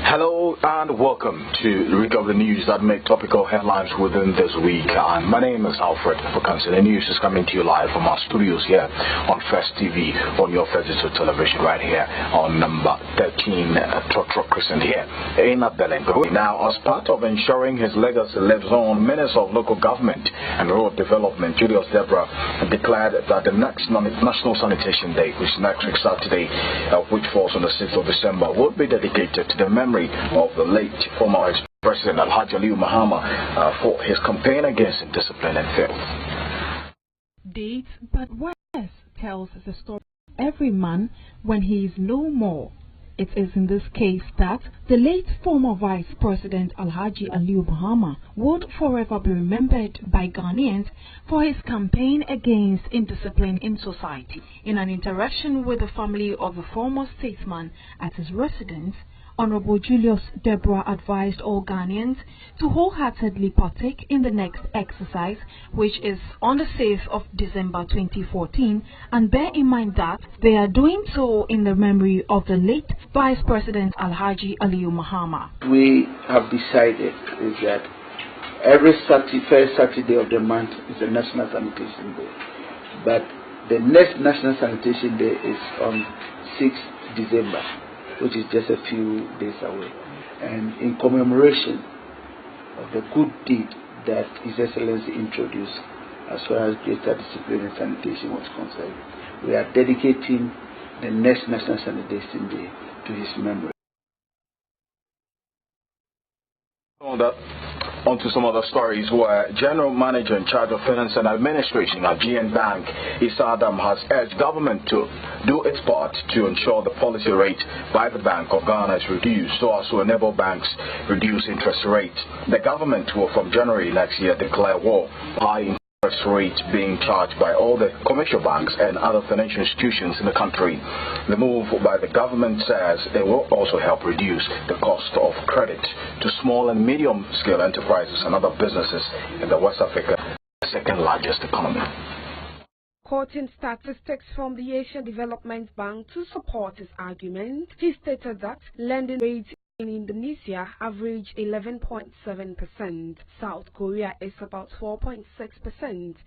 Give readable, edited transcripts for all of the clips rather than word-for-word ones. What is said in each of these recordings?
Hello and welcome to the recap of the news that make topical headlines within this week. And my name is Alfred Fukansi. The news is coming to you live from our studios here on First TV, on your First Digital Television right here on number 13 Trotro Crescent here in Abelengo. Now, as part of ensuring his legacy lives on, Minister of Local Government and Rural Development Julius Deborah declared that the next National Sanitation Day, which is next week Saturday, which falls on the 6th of December, would be dedicated to the memory of the late former President Alhaji Aliyu Mahama for his campaign against indiscipline and filth. Dates, but West tells the story of every man when he is no more. It is in this case that the late former Vice President Alhaji Aliyu Mahama would forever be remembered by Ghanaians for his campaign against indiscipline in society. In an interaction with the family of the former statesman at his residence, Honorable Julius Deborah advised all Ghanaians to wholeheartedly partake in the next exercise, which is on the 6th of December 2014, and bear in mind that they are doing so in the memory of the late Vice President Alhaji Aliyu Mahama. We have decided is that every first Saturday of the month is a National Sanitation Day, but the next National Sanitation Day is on 6th December. Which is just a few days away, and in commemoration of the good deed that His Excellency introduced as far as greater discipline and sanitation was concerned, we are dedicating the next National Sanitation Day to his memory. On to some other stories where General Manager in charge of Finance and Administration at GN Bank, Issa Adam, has urged government to do its part to ensure the policy rate by the Bank of Ghana is reduced so as to enable banks reduce interest rates. The government will from January next year declare war by interest rates being charged by all the commercial banks and other financial institutions in the country. The move by the government says it will also help reduce the cost of credit to small and medium scale enterprises and other businesses in the West Africa second largest economy. Quoting statistics from the Asian Development Bank to support his argument, he stated that lending rates in Indonesia average 11.7%. South Korea is about 4.6%.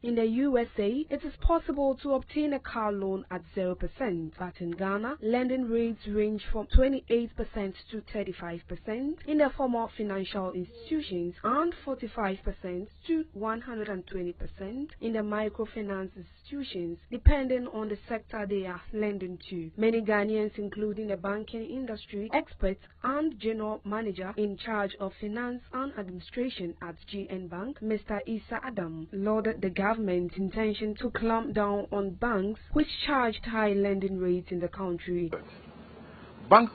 In the USA, it is possible to obtain a car loan at 0%. But in Ghana, lending rates range from 28% to 35% in the formal financial institutions and 45% to 120% in the microfinance institutions, depending on the sector they are lending to. Many Ghanaians, including the banking industry experts and General Manager in charge of Finance and Administration at GN Bank, Mr. Issa Adam, lauded the government's intention to clamp down on banks which charged high lending rates in the country. Banks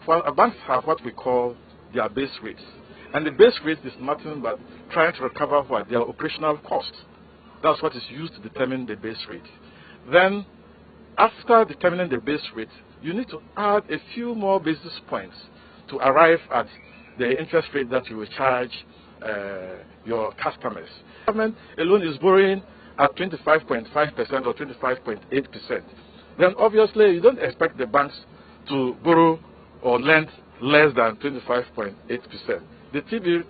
have what we call their base rates, and the base rate is nothing but trying to recover what their operational costs. That's what is used to determine the base rate. Then, after determining the base rate, you need to add a few more basis points to arrive at the interest rate that you will charge your customers. The government alone is borrowing at 25.5% or 25.8%. Then obviously you don't expect the banks to borrow or lend less than 25.8%. The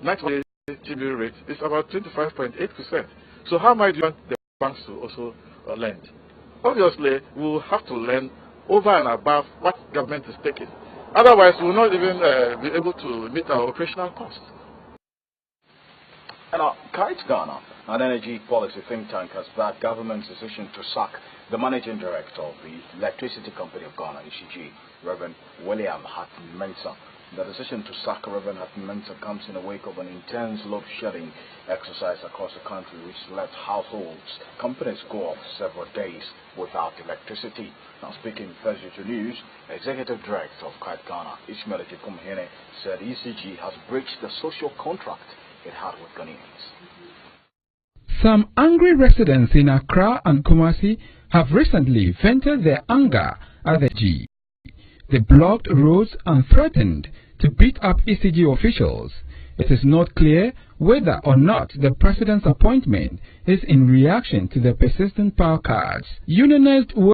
national TB rate is about 25.8%. So how much do you want the banks to also lend? Obviously, we will have to lend over and above what government is taking. Otherwise, we will not even be able to meet our operational costs. And Kite Ghana, an energy policy think tank, has backed government's decision to sack the managing director of the Electricity Company of Ghana, ECG, Reverend William Hatton-Mensah. The decision to sack Reverend Hatton-Mensah comes in the wake of an intense load-shedding exercise across the country, which left households, companies go off several days without electricity. Now, speaking Thursday to News, Executive Director of Kite Ghana, Ishmael Ejikumhene, said ECG has breached the social contract it had with Ghanaians. Some angry residents in Accra and Kumasi have recently vented their anger at the ECG. They blocked roads and threatened to beat up ECG officials. It is not clear whether or not the president's appointment is in reaction to the persistent power cuts. Unionized